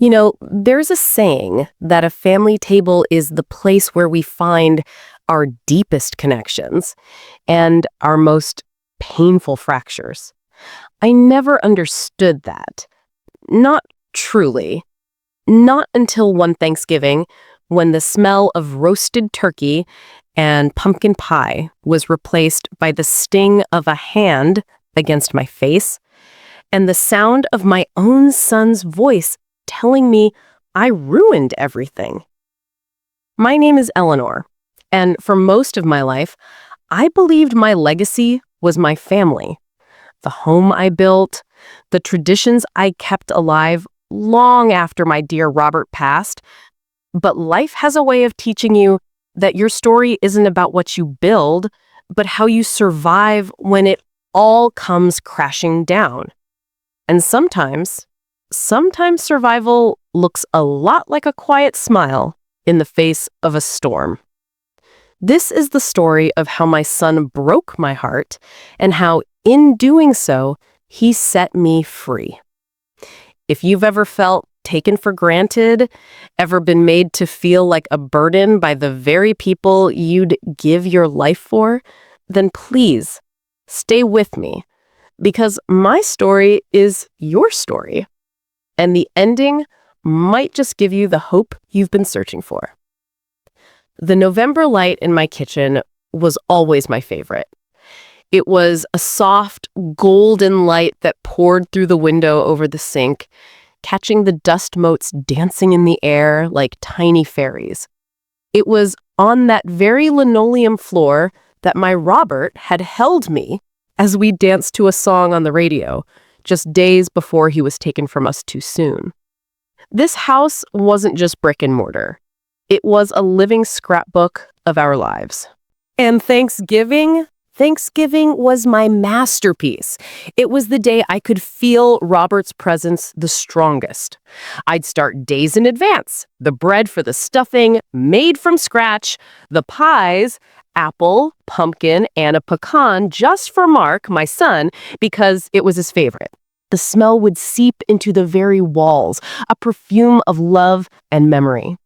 There's a saying that a family table is the place where we find our deepest connections and our most painful fractures. I never understood that. Not truly. Not until one Thanksgiving, when the smell of roasted turkey and pumpkin pie was replaced by the sting of a hand against my face and the sound of my own son's voice telling me I ruined everything. My name is Eleanor, and for most of my life, I believed my legacy was my family. The home I built, the traditions I kept alive long after my dear Robert passed. But life has a way of teaching you that your story isn't about what you build, but how you survive when it all comes crashing down. And sometimes survival looks a lot like a quiet smile in the face of a storm. This is the story of how my son broke my heart and how, in doing so, he set me free. If you've ever felt taken for granted, ever been made to feel like a burden by the very people you'd give your life for, then please stay with me, because my story is your story, and the ending might just give you the hope you've been searching for. The November light in my kitchen was always my favorite. It was a soft, golden light that poured through the window over the sink, catching the dust motes dancing in the air like tiny fairies. It was on that very linoleum floor that my Robert had held me as we danced to a song on the radio, just days before he was taken from us too soon. This house wasn't just brick and mortar. It was a living scrapbook of our lives. And Thanksgiving was my masterpiece. It was the day I could feel Robert's presence the strongest. I'd start days in advance. The bread for the stuffing, made from scratch. The pies, apple, pumpkin, and a pecan just for Mark, my son, because it was his favorite. The smell would seep into the very walls, a perfume of love and memory.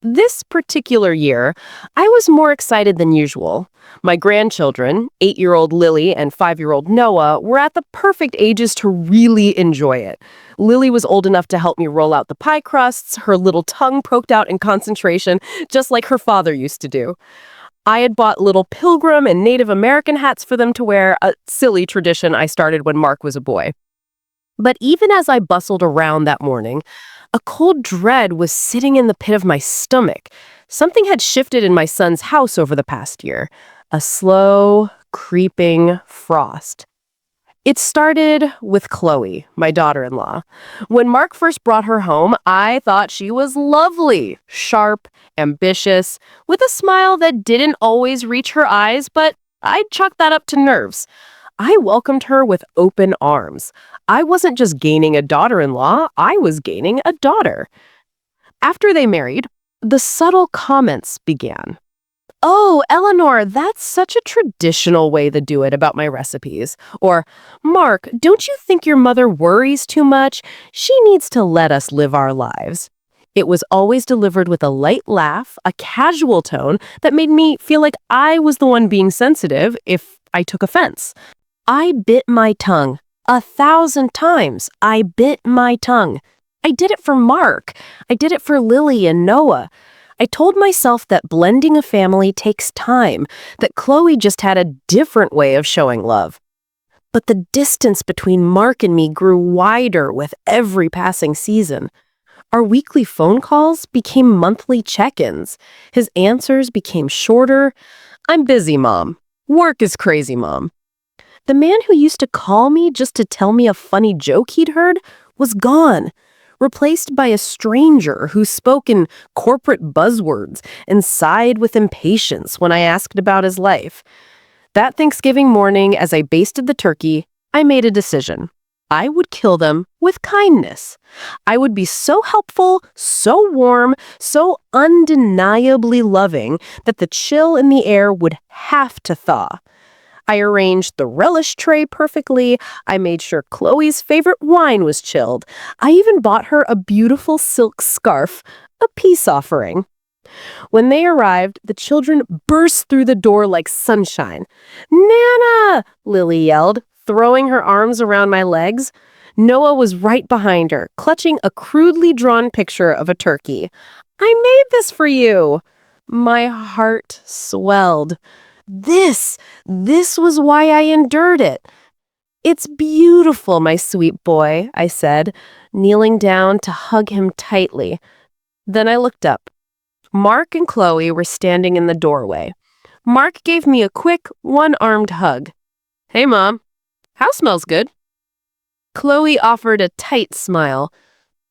This particular year, I was more excited than usual. My grandchildren, 8-year-old Lily and 5-year-old Noah, were at the perfect ages to really enjoy it. Lily was old enough to help me roll out the pie crusts, her little tongue poked out in concentration, just like her father used to do. I had bought little Pilgrim and Native American hats for them to wear, a silly tradition I started when Mark was a boy. But even as I bustled around that morning, a cold dread was sitting in the pit of my stomach. Something had shifted in my son's house over the past year. A slow, creeping frost. It started with Chloe, my daughter-in-law. When Mark first brought her home, I thought she was lovely, sharp, ambitious, with a smile that didn't always reach her eyes, but I'd chalk that up to nerves. I welcomed her with open arms. I wasn't just gaining a daughter-in-law, I was gaining a daughter. After they married, the subtle comments began. "Oh, Eleanor, that's such a traditional way to do it about my recipes." Or, "Mark, don't you think your mother worries too much? She needs to let us live our lives." It was always delivered with a light laugh, a casual tone that made me feel like I was the one being sensitive if I took offense. I bit my tongue. 1,000 times, I bit my tongue. I did it for Mark. I did it for Lily and Noah. I told myself that blending a family takes time, that Chloe just had a different way of showing love. But the distance between Mark and me grew wider with every passing season. Our weekly phone calls became monthly check-ins. His answers became shorter. "I'm busy, Mom. Work is crazy, Mom." The man who used to call me just to tell me a funny joke he'd heard was gone, replaced by a stranger who spoke in corporate buzzwords and sighed with impatience when I asked about his life. That Thanksgiving morning, as I basted the turkey, I made a decision. I would kill them with kindness. I would be so helpful, so warm, so undeniably loving that the chill in the air would have to thaw. I arranged the relish tray perfectly. I made sure Chloe's favorite wine was chilled. I even bought her a beautiful silk scarf, a peace offering. When they arrived, the children burst through the door like sunshine. "Nana!" Lily yelled, throwing her arms around my legs. Noah was right behind her, clutching a crudely drawn picture of a turkey. "I made this for you." My heart swelled. This was why I endured it. "It's beautiful, my sweet boy," I said, kneeling down to hug him tightly. Then I looked up. Mark and Chloe were standing in the doorway. Mark gave me a quick, one-armed hug. "Hey, Mom. House smells good." Chloe offered a tight smile.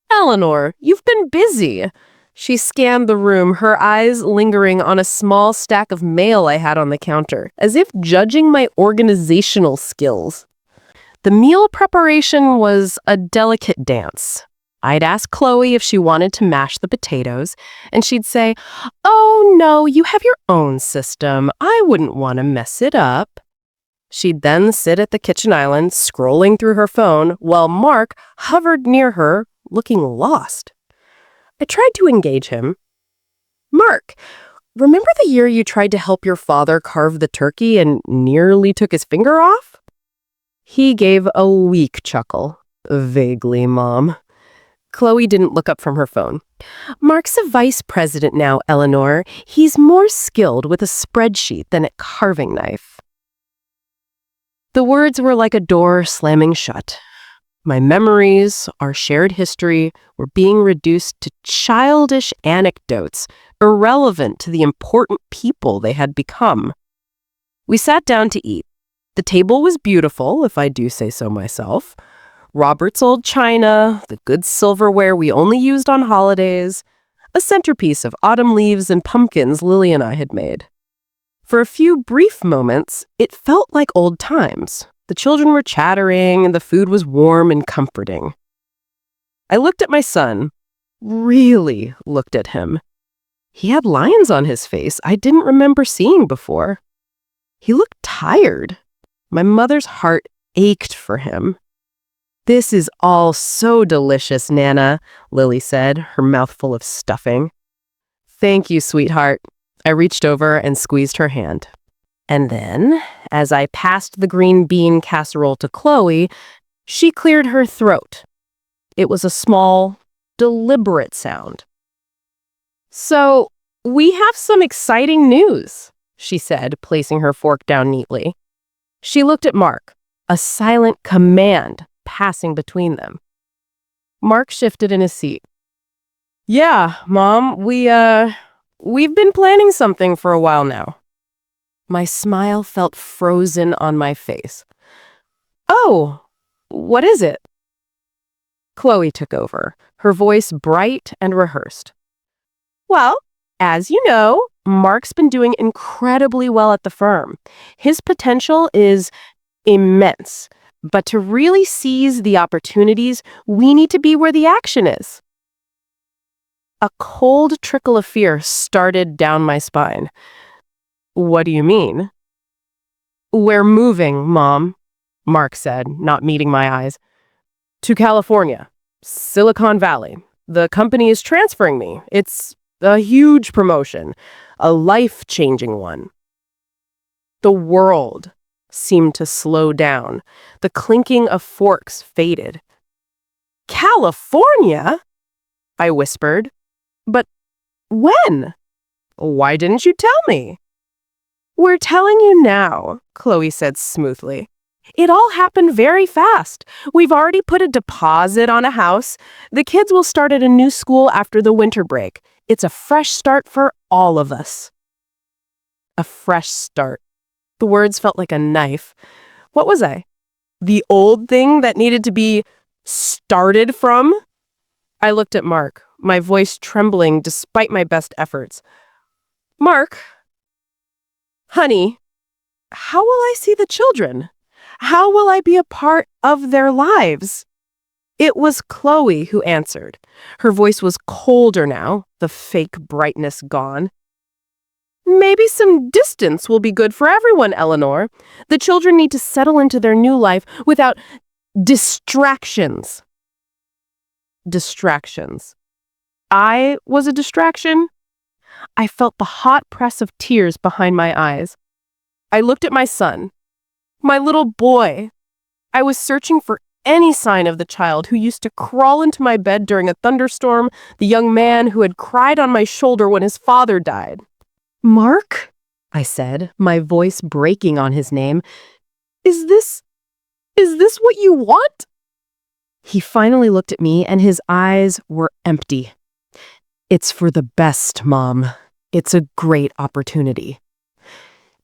"Eleanor, you've been busy." She scanned the room, her eyes lingering on a small stack of mail I had on the counter, as if judging my organizational skills. The meal preparation was a delicate dance. I'd ask Chloe if she wanted to mash the potatoes, and she'd say, "Oh, no, you have your own system. I wouldn't want to mess it up." She'd then sit at the kitchen island, scrolling through her phone, while Mark hovered near her, looking lost. I tried to engage him. "Mark, remember the year you tried to help your father carve the turkey and nearly took his finger off?" He gave a weak chuckle. "Vaguely, Mom." Chloe didn't look up from her phone. "Mark's a vice president now, Eleanor. He's more skilled with a spreadsheet than a carving knife." The words were like a door slamming shut. My memories, our shared history, were being reduced to childish anecdotes, irrelevant to the important people they had become. We sat down to eat. The table was beautiful, if I do say so myself. Robert's old china, the good silverware we only used on holidays, a centerpiece of autumn leaves and pumpkins Lily and I had made. For a few brief moments, it felt like old times. The children were chattering, and the food was warm and comforting. I looked at my son, really looked at him. He had lines on his face I didn't remember seeing before. He looked tired. My mother's heart ached for him. "This is all so delicious, Nana," Lily said, her mouth full of stuffing. "Thank you, sweetheart." I reached over and squeezed her hand. And then, as I passed the green bean casserole to Chloe, she cleared her throat. It was a small, deliberate sound. "So, we have some exciting news," she said, placing her fork down neatly. She looked at Mark, a silent command passing between them. Mark shifted in his seat. "Yeah, Mom, we've been planning something for a while now." My smile felt frozen on my face. "Oh, what is it?" Chloe took over, her voice bright and rehearsed. "Well, as you know, Mark's been doing incredibly well at the firm. His potential is immense, but to really seize the opportunities, we need to be where the action is." A cold trickle of fear started down my spine. "What do you mean?" "We're moving, Mom," Mark said, not meeting my eyes. "To California, Silicon Valley. The company is transferring me. It's a huge promotion, a life-changing one." The world seemed to slow down. The clinking of forks faded. "California?" I whispered. "But when? Why didn't you tell me?" "We're telling you now," Chloe said smoothly. "It all happened very fast. We've already put a deposit on a house. The kids will start at a new school after the winter break. It's a fresh start for all of us." A fresh start. The words felt like a knife. What was I? The old thing that needed to be started from? I looked at Mark, my voice trembling despite my best efforts. "Mark, honey, how will I see the children? How will I be a part of their lives?" It was Chloe who answered. Her voice was colder now, the fake brightness gone. Maybe some distance will be good for everyone, Eleanor. The children need to settle into their new life without distractions. Distractions. I was a distraction? I felt the hot press of tears behind my eyes. I looked at my son, my little boy. I was searching for any sign of the child who used to crawl into my bed during a thunderstorm, the young man who had cried on my shoulder when his father died. "Mark?" I said, my voice breaking on his name. Is this what you want?" He finally looked at me and his eyes were empty. "It's for the best, Mom. It's a great opportunity."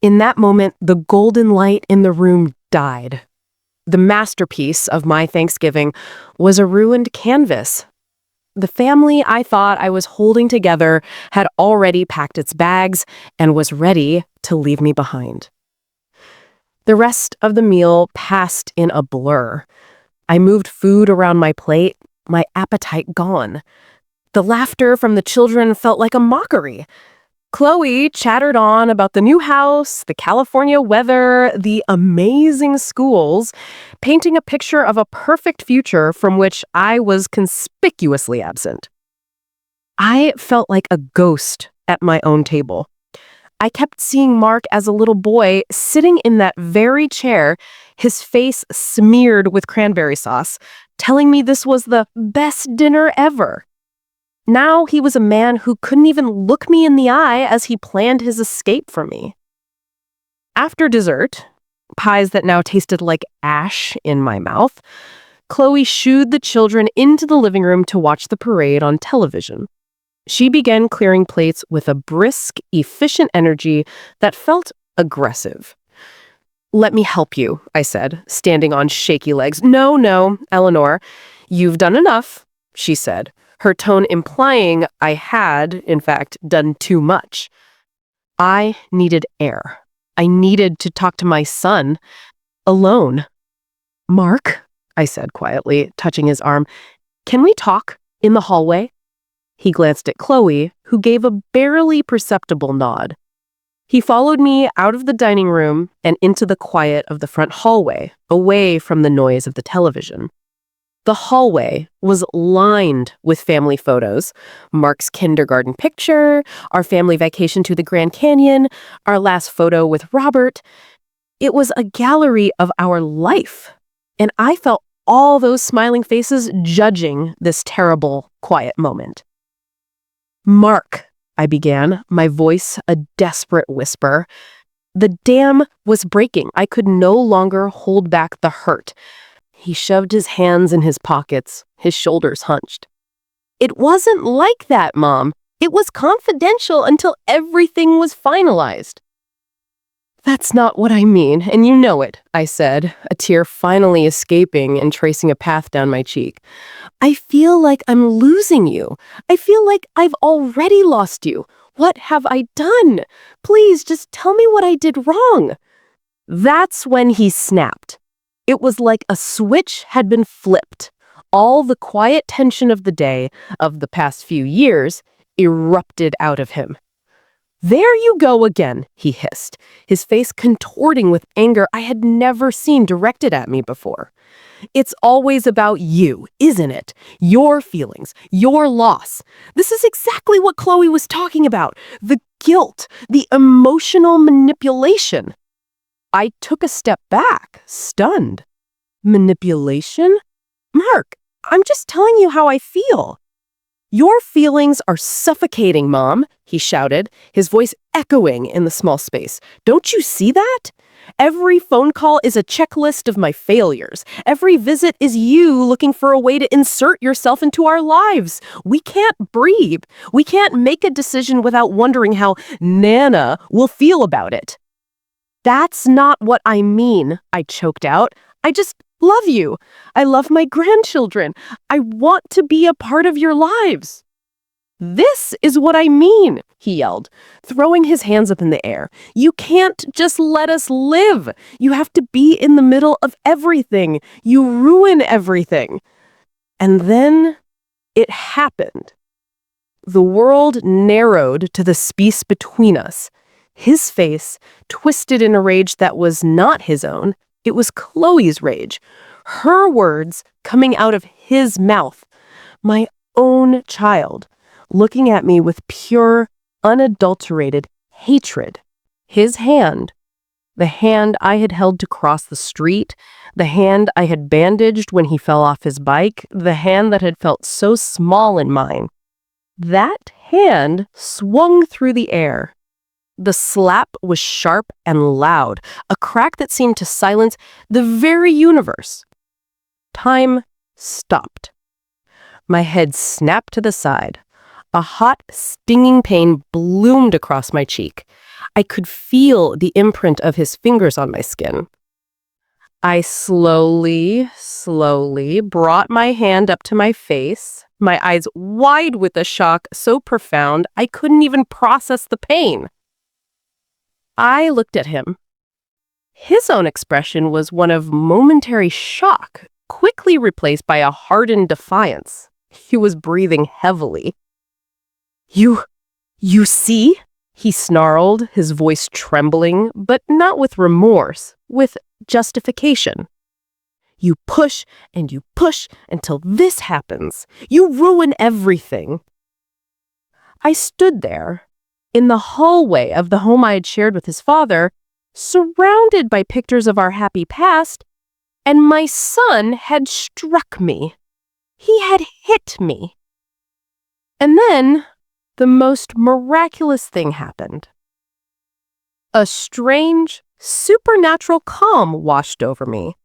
In that moment, the golden light in the room died. The masterpiece of my Thanksgiving was a ruined canvas. The family I thought I was holding together had already packed its bags and was ready to leave me behind. The rest of the meal passed in a blur. I moved food around my plate, my appetite gone. The laughter from the children felt like a mockery. Chloe chattered on about the new house, the California weather, the amazing schools, painting a picture of a perfect future from which I was conspicuously absent. I felt like a ghost at my own table. I kept seeing Mark as a little boy sitting in that very chair, his face smeared with cranberry sauce, telling me this was the best dinner ever. Now he was a man who couldn't even look me in the eye as he planned his escape from me. After dessert, pies that now tasted like ash in my mouth, Chloe shooed the children into the living room to watch the parade on television. She began clearing plates with a brisk, efficient energy that felt aggressive. "Let me help you," I said, standing on shaky legs. No, Eleanor, you've done enough," she said, her tone implying I had, in fact, done too much. I needed air. I needed to talk to my son, alone. "Mark," I said quietly, touching his arm, "can we talk in the hallway?" He glanced at Chloe, who gave a barely perceptible nod. He followed me out of the dining room and into the quiet of the front hallway, away from the noise of the television. The hallway was lined with family photos. Mark's kindergarten picture, our family vacation to the Grand Canyon, our last photo with Robert. It was a gallery of our life, and I felt all those smiling faces judging this terrible, quiet moment. "Mark," I began, my voice a desperate whisper. The dam was breaking. I could no longer hold back the hurt. He shoved his hands in his pockets, his shoulders hunched. "It wasn't like that, Mom. It was confidential until everything was finalized." "That's not what I mean, and you know it," I said, a tear finally escaping and tracing a path down my cheek. "I feel like I'm losing you. I feel like I've already lost you. What have I done? Please, just tell me what I did wrong." That's when he snapped. It was like a switch had been flipped. All the quiet tension of the day, of the past few years, erupted out of him. "There you go again," he hissed, his face contorting with anger I had never seen directed at me before. "It's always about you, isn't it? Your feelings, your loss. This is exactly what Chloe was talking about. The guilt, the emotional manipulation." I took a step back, stunned. "Manipulation? Mark, I'm just telling you how I feel." "Your feelings are suffocating, Mom," he shouted, his voice echoing in the small space. "Don't you see that? Every phone call is a checklist of my failures. Every visit is you looking for a way to insert yourself into our lives. We can't breathe. We can't make a decision without wondering how Nana will feel about it." "That's not what I mean," I choked out. "I just love you. I love my grandchildren. I want to be a part of your lives." "This is what I mean," he yelled, throwing his hands up in the air. "You can't just let us live. You have to be in the middle of everything. You ruin everything." And then it happened. The world narrowed to the space between us. His face twisted in a rage that was not his own. It was Chloe's rage. Her words coming out of his mouth. My own child, looking at me with pure, unadulterated hatred. His hand, the hand I had held to cross the street, the hand I had bandaged when he fell off his bike, the hand that had felt so small in mine. That hand swung through the air. The slap was sharp and loud, a crack that seemed to silence the very universe. Time stopped. My head snapped to the side. A hot, stinging pain bloomed across my cheek. I could feel the imprint of his fingers on my skin. I slowly brought my hand up to my face, my eyes wide with a shock so profound I couldn't even process the pain. I looked at him. His own expression was one of momentary shock, quickly replaced by a hardened defiance. He was breathing heavily. You see? He snarled, his voice trembling, but not with remorse, with justification. You push and you push until this happens. You ruin everything. I stood there, in the hallway of the home I had shared with his father, surrounded by pictures of our happy past, and my son had struck me. He had hit me. And then the most miraculous thing happened. A strange, supernatural calm washed over me.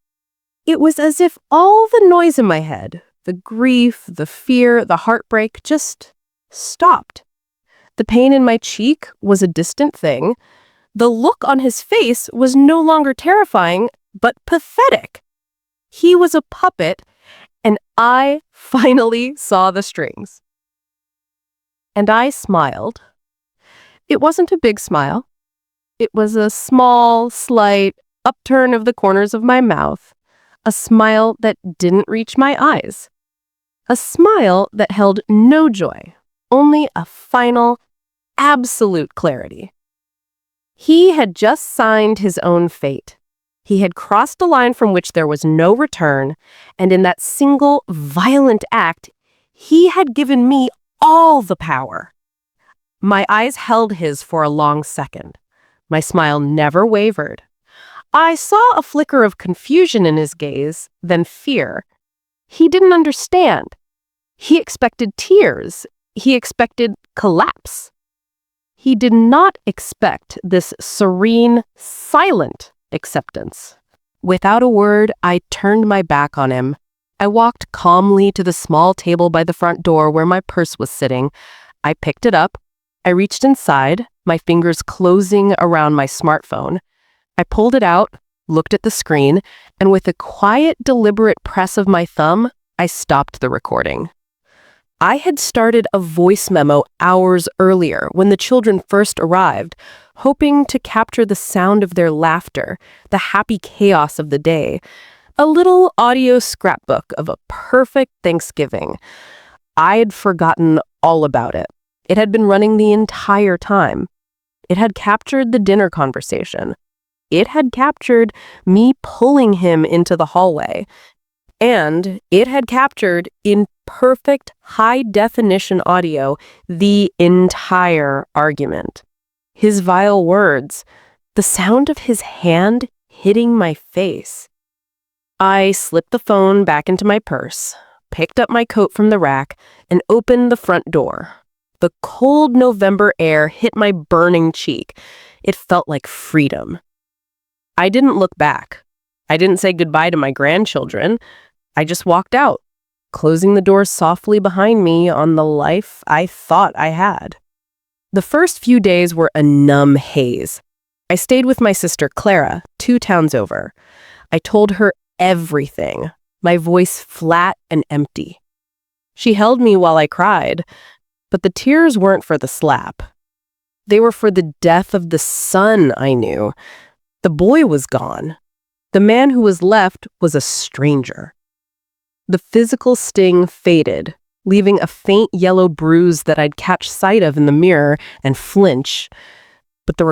It was as if all the noise in my head, the grief, the fear, the heartbreak, just stopped. The pain in my cheek was a distant thing. The look on his face was no longer terrifying, but pathetic. He was a puppet, and I finally saw the strings. And I smiled. It wasn't a big smile. It was a small, slight upturn of the corners of my mouth, a smile that didn't reach my eyes, a smile that held no joy, only a final, absolute clarity. He had just signed his own fate. He had crossed a line from which there was no return, and in that single, violent act, he had given me all the power. My eyes held his for a long second. My smile never wavered. I saw a flicker of confusion in his gaze, then fear. He didn't understand. He expected tears. He expected collapse. He did not expect this serene, silent acceptance. Without a word, I turned my back on him. I walked calmly to the small table by the front door where my purse was sitting. I picked it up. I reached inside, my fingers closing around my smartphone. I pulled it out, looked at the screen, and with a quiet, deliberate press of my thumb, I stopped the recording. I had started a voice memo hours earlier when the children first arrived, hoping to capture the sound of their laughter, the happy chaos of the day. A little audio scrapbook of a perfect Thanksgiving. I had forgotten all about it. It had been running the entire time. It had captured the dinner conversation. It had captured me pulling him into the hallway. And it had captured, in perfect high-definition audio, the entire argument. His vile words, the sound of his hand hitting my face. I slipped the phone back into my purse, picked up my coat from the rack, and opened the front door. The cold November air hit my burning cheek. It felt like freedom. I didn't look back. I didn't say goodbye to my grandchildren. I just walked out, closing the door softly behind me on the life I thought I had. The first few days were a numb haze. I stayed with my sister Clara, 2 towns over. I told her everything, my voice flat and empty. She held me while I cried, but the tears weren't for the slap. They were for the death of the son I knew. The boy was gone. The man who was left was a stranger. The physical sting faded, leaving a faint yellow bruise that I'd catch sight of in the mirror and flinch. But the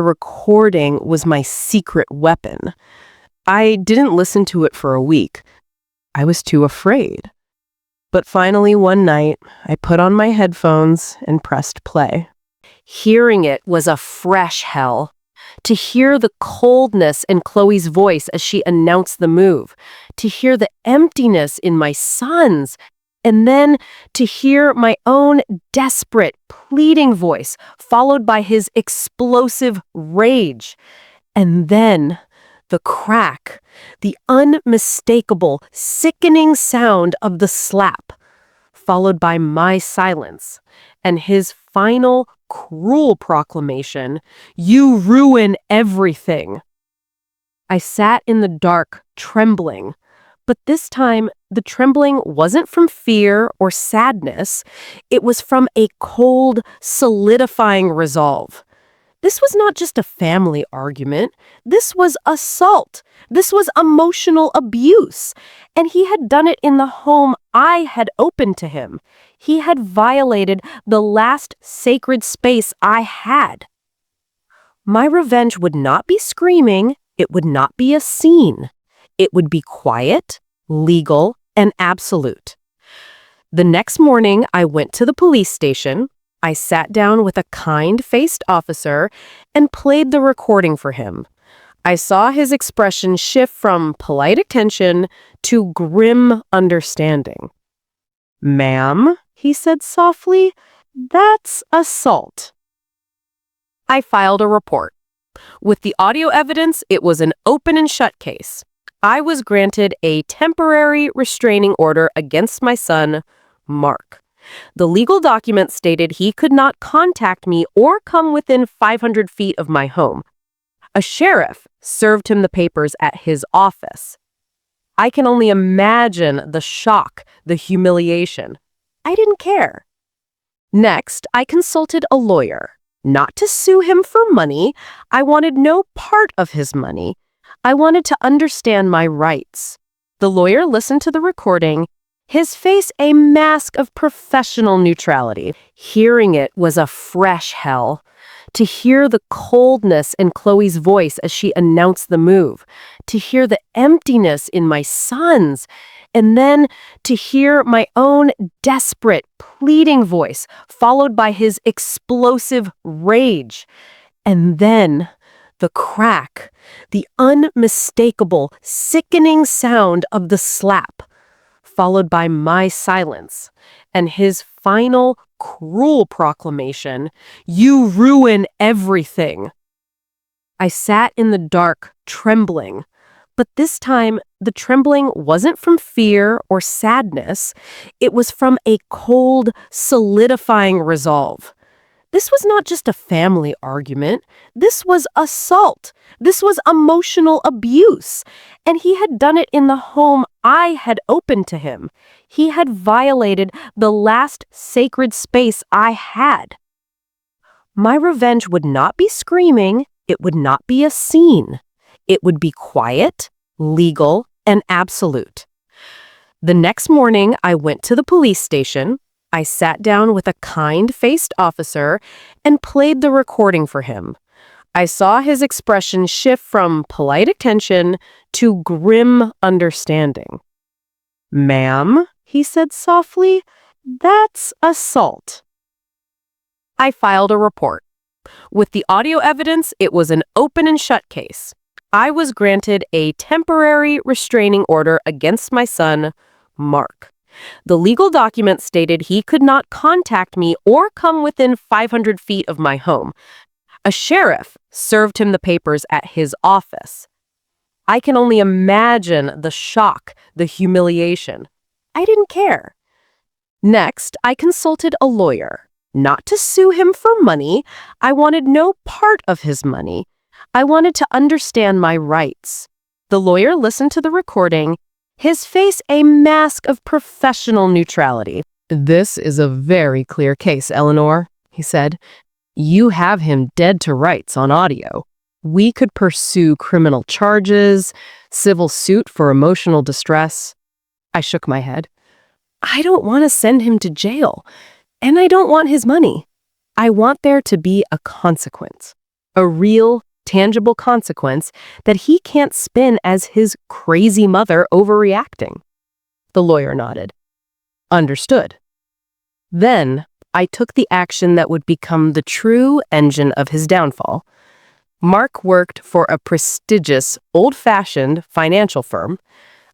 recording was my secret weapon. I didn't listen to it for a week. I was too afraid. But finally, one night, I put on my headphones and pressed play. Hearing it was a fresh hell. To hear the coldness in Chloe's voice as she announced the move, to hear the emptiness in my son's, and then to hear my own desperate, pleading voice, followed by his explosive rage. And then the crack, the unmistakable, sickening sound of the slap, followed by my silence, and his final, cruel proclamation, "You ruin everything." I sat in the dark, trembling. But this time, the trembling wasn't from fear or sadness. It was from a cold, solidifying resolve. This was not just a family argument. This was assault. This was emotional abuse. And he had done it in the home I had opened to him. He had violated the last sacred space I had. My revenge would not be screaming. It would not be a scene. It would be quiet, legal, and absolute. The next morning, I went to the police station. I sat down with a kind-faced officer and played the recording for him. I saw his expression shift from polite attention to grim understanding. "Ma'am," he said softly, "that's assault." I filed a report. With the audio evidence, it was an open and shut case. I was granted a temporary restraining order against my son, Mark. The legal document stated he could not contact me or come within 500 feet of my home. A sheriff served him the papers at his office. I can only imagine the shock, the humiliation. I didn't care. Next, I consulted a lawyer. Not to sue him for money. I wanted no part of his money. I wanted to understand my rights. The lawyer listened to the recording, his face a mask of professional neutrality. Hearing it was a fresh hell. To hear the coldness in Chloe's voice as she announced the move, to hear the emptiness in my son's, and then to hear my own desperate, pleading voice, followed by his explosive rage. And then the crack, the unmistakable, sickening sound of the slap, followed by my silence, and his final, cruel proclamation, "You ruin everything." I sat in the dark, trembling. But this time, the trembling wasn't from fear or sadness. It was from a cold, solidifying resolve. This was not just a family argument. This was assault. This was emotional abuse. And he had done it in the home I had opened to him. He had violated the last sacred space I had. My revenge would not be screaming. It would not be a scene. It would be quiet, legal, and absolute. The next morning, I went to the police station. I sat down with a kind-faced officer and played the recording for him. I saw his expression shift from polite attention to grim understanding. "Ma'am," he said softly, "that's assault." I filed a report. With the audio evidence, it was an open and shut case. I was granted a temporary restraining order against my son, Mark. The legal document stated he could not contact me or come within 500 feet of my home. A sheriff served him the papers at his office. I can only imagine the shock, the humiliation. I didn't care. Next, I consulted a lawyer. Not to sue him for money. I wanted no part of his money. I wanted to understand my rights. The lawyer listened to the recording, his face a mask of professional neutrality. "This is a very clear case, Eleanor," he said. "You have him dead to rights on audio. We could pursue criminal charges, civil suit for emotional distress." I shook my head. "I don't want to send him to jail, and I don't want his money." I want there to be a consequence, a real, tangible consequence that he can't spin as his crazy mother overreacting. The lawyer nodded. Understood. Then I took the action that would become the true engine of his downfall. Mark worked for a prestigious, old-fashioned financial firm,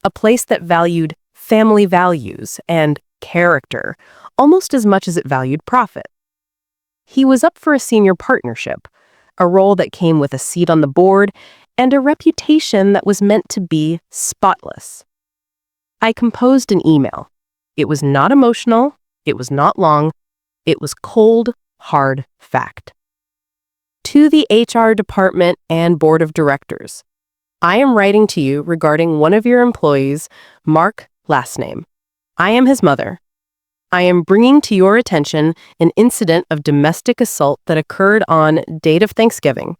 a place that valued family values and character almost as much as it valued profit. He was up for a senior partnership, a role that came with a seat on the board and a reputation that was meant to be spotless. I composed an email. It was not emotional, it was not long, it was cold, hard fact. To the HR department and board of directors, I am writing to you regarding one of your employees, Mark last name. I am his mother. I am bringing to your attention an incident of domestic assault that occurred on date of Thanksgiving.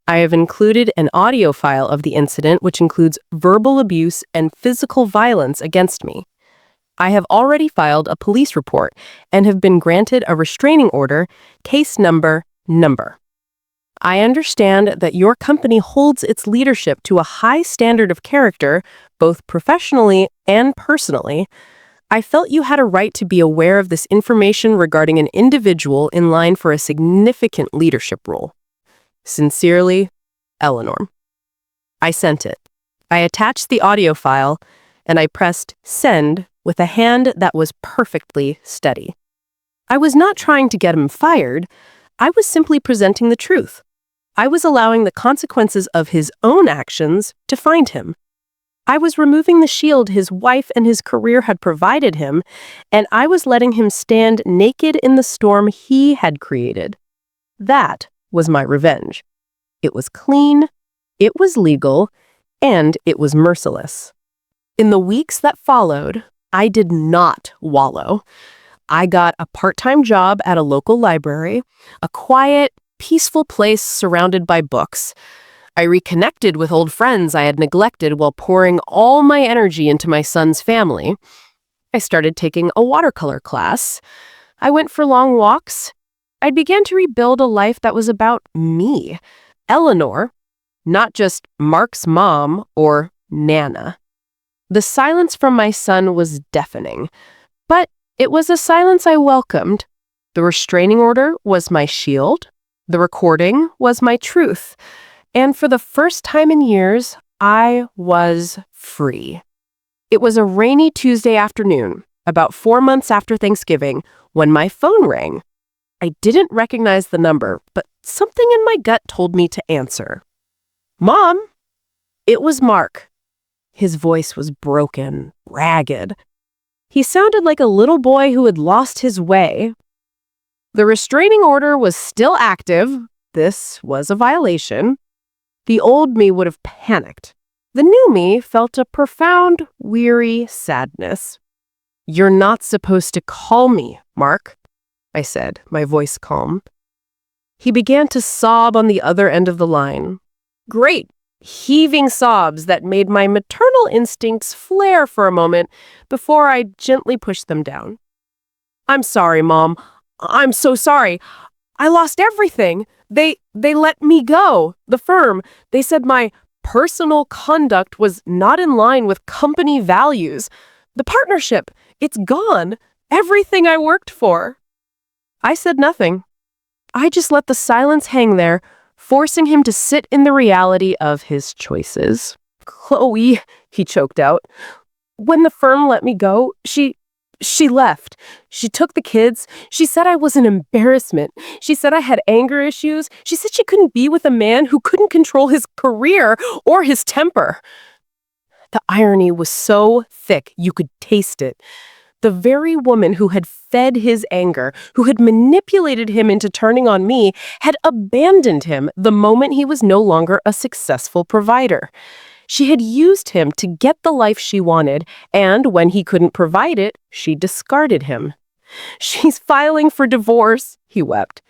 I have included an audio file of the incident which includes verbal abuse and physical violence against me. I have already filed a police report and have been granted a restraining order, case number. I understand that your company holds its leadership to a high standard of character, both professionally and personally. I felt you had a right to be aware of this information regarding an individual in line for a significant leadership role. Sincerely, Eleanor. I sent it. I attached the audio file, and I pressed send with a hand that was perfectly steady. I was not trying to get him fired. I was simply presenting the truth. I was allowing the consequences of his own actions to find him. I was removing the shield his wife and his career had provided him, and I was letting him stand naked in the storm he had created. That was my revenge. It was clean, it was legal, and it was merciless. In the weeks that followed, I did not wallow. I got a part-time job at a local library, a quiet, peaceful place surrounded by books. I reconnected with old friends I had neglected while pouring all my energy into my son's family. I started taking a watercolor class. I went for long walks. I began to rebuild a life that was about me, Eleanor, not just Mark's mom or Nana. The silence from my son was deafening, but it was a silence I welcomed. The restraining order was my shield. The recording was my truth. And for the first time in years, I was free. It was a rainy Tuesday afternoon, about 4 months after Thanksgiving, when my phone rang. I didn't recognize the number, but something in my gut told me to answer. Mom! It was Mark. His voice was broken, ragged. He sounded like a little boy who had lost his way. The restraining order was still active. This was a violation. The old me would have panicked. The new me felt a profound, weary sadness. You're not supposed to call me, Mark, I said, my voice calm. He began to sob on the other end of the line. Great, heaving sobs that made my maternal instincts flare for a moment before I gently pushed them down. I'm sorry, Mom. I'm so sorry. I lost everything. They let me go. The firm. They said my personal conduct was not in line with company values. The partnership. It's gone. Everything I worked for. I said nothing. I just let the silence hang there, forcing him to sit in the reality of his choices. Chloe, he choked out. When the firm let me go, she left. She took the kids. She said I was an embarrassment. She said I had anger issues. She said she couldn't be with a man who couldn't control his career or his temper. The irony was so thick you could taste it. The very woman who had fed his anger, who had manipulated him into turning on me, had abandoned him the moment he was no longer a successful provider. She had used him to get the life she wanted, and when he couldn't provide it, she discarded him. She's filing for divorce, he wept.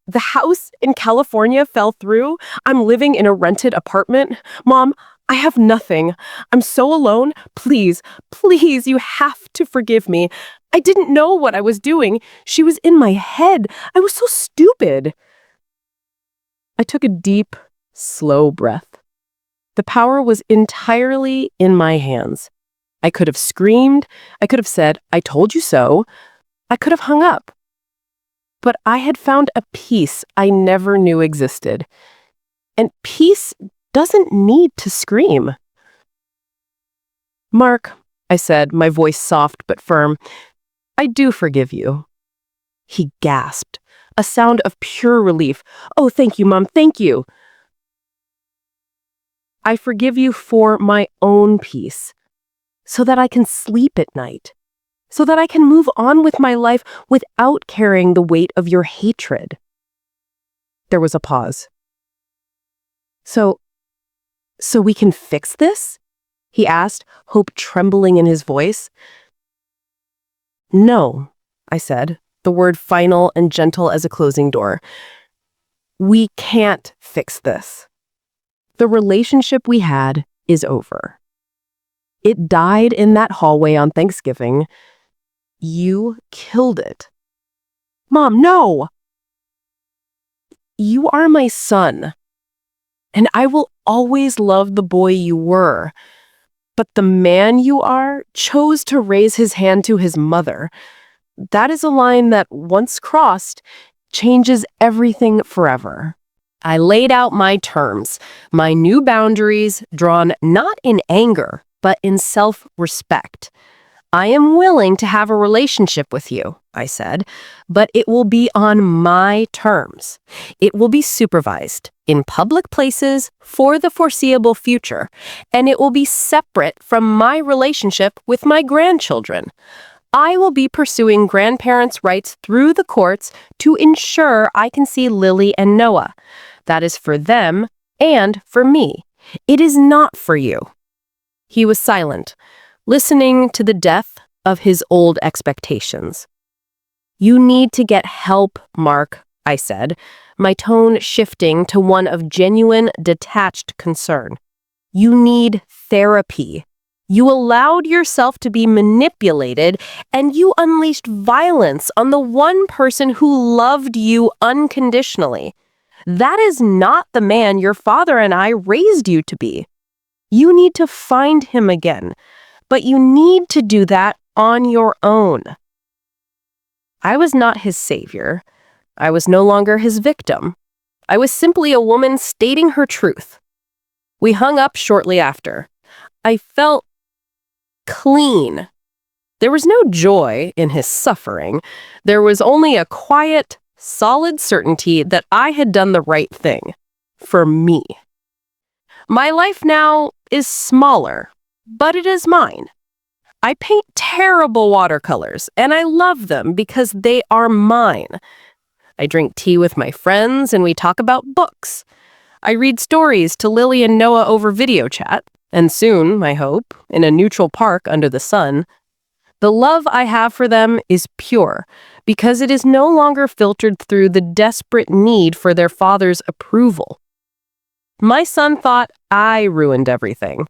The house in California fell through. I'm living in a rented apartment. Mom, I have nothing. I'm so alone. Please, please, you have to forgive me. I didn't know what I was doing. She was in my head. I was so stupid. I took a deep, slow breath. The power was entirely in my hands. I could have screamed. I could have said, "I told you so." I could have hung up. But I had found a peace I never knew existed. And peace doesn't need to scream. "Mark," I said, my voice soft but firm, "I do forgive you." He gasped, a sound of pure relief. "Oh, thank you, Mom, thank you." "I forgive you for my own peace, so that I can sleep at night, so that I can move on with my life without carrying the weight of your hatred." There was a pause. So we can fix this?" he asked, hope trembling in his voice. "No," I said, the word final and gentle as a closing door. "We can't fix this. The relationship we had is over. It died in that hallway on Thanksgiving. You killed it." "Mom, no!" "You are my son, and I will always love the boy you were. But the man you are chose to raise his hand to his mother. That is a line that, once crossed, changes everything forever." I laid out my terms, my new boundaries, drawn not in anger, but in self-respect. "I am willing to have a relationship with you," I said, "but it will be on my terms. It will be supervised in public places for the foreseeable future, and it will be separate from my relationship with my grandchildren. I will be pursuing grandparents' rights through the courts to ensure I can see Lily and Noah. That is for them and for me. It is not for you." He was silent, listening to the death of his old expectations. "You need to get help, Mark," I said, my tone shifting to one of genuine, detached concern. "You need therapy. You allowed yourself to be manipulated, and you unleashed violence on the one person who loved you unconditionally. That is not the man your father and I raised you to be. You need to find him again, but you need to do that on your own." I was not his savior. I was no longer his victim. I was simply a woman stating her truth. We hung up shortly after. I felt clean. There was no joy in his suffering. There was only a quiet, solid certainty that I had done the right thing. For me. My life now is smaller, but it is mine. I paint terrible watercolors, and I love them because they are mine. I drink tea with my friends, and we talk about books. I read stories to Lily and Noah over video chat, and soon, I hope, in a neutral park under the sun. The love I have for them is pure, because it is no longer filtered through the desperate need for their father's approval. My son thought I ruined everything,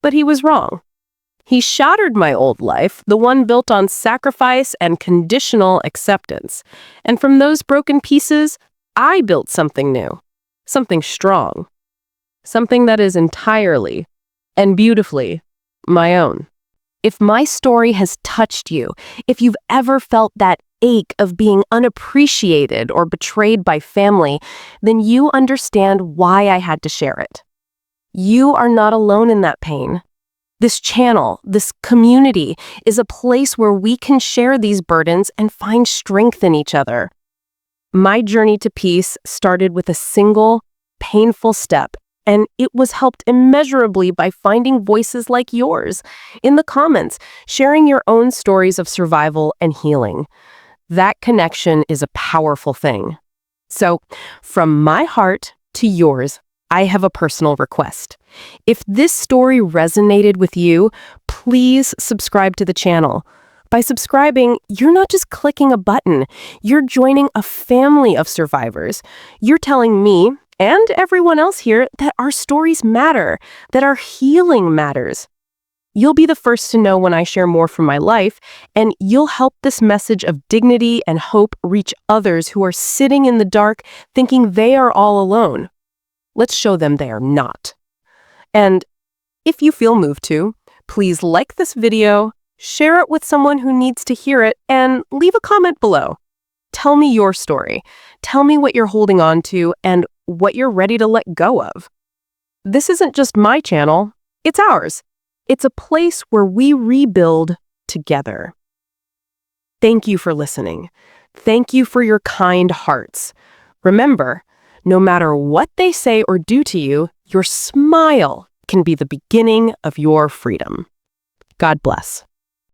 but he was wrong. He shattered my old life, the one built on sacrifice and conditional acceptance. And from those broken pieces, I built something new, something strong, something that is entirely and beautifully my own. If my story has touched you, if you've ever felt that ache of being unappreciated or betrayed by family, then you understand why I had to share it. You are not alone in that pain. This channel, this community, is a place where we can share these burdens and find strength in each other. My journey to peace started with a single, painful step, and it was helped immeasurably by finding voices like yours in the comments, sharing your own stories of survival and healing. That connection is a powerful thing. So, from my heart to yours, I have a personal request. If this story resonated with you, please subscribe to the channel. By subscribing, you're not just clicking a button, you're joining a family of survivors. You're telling me and everyone else here that our stories matter, that our healing matters. You'll be the first to know when I share more from my life, and you'll help this message of dignity and hope reach others who are sitting in the dark thinking they are all alone. Let's show them they are not. And if you feel moved to, please like this video, share it with someone who needs to hear it, and leave a comment below. Tell me your story. Tell me what you're holding on to and what you're ready to let go of. This isn't just my channel, it's ours. It's a place where we rebuild together. Thank you for listening. Thank you for your kind hearts. Remember, no matter what they say or do to you, your smile can be the beginning of your freedom. God bless.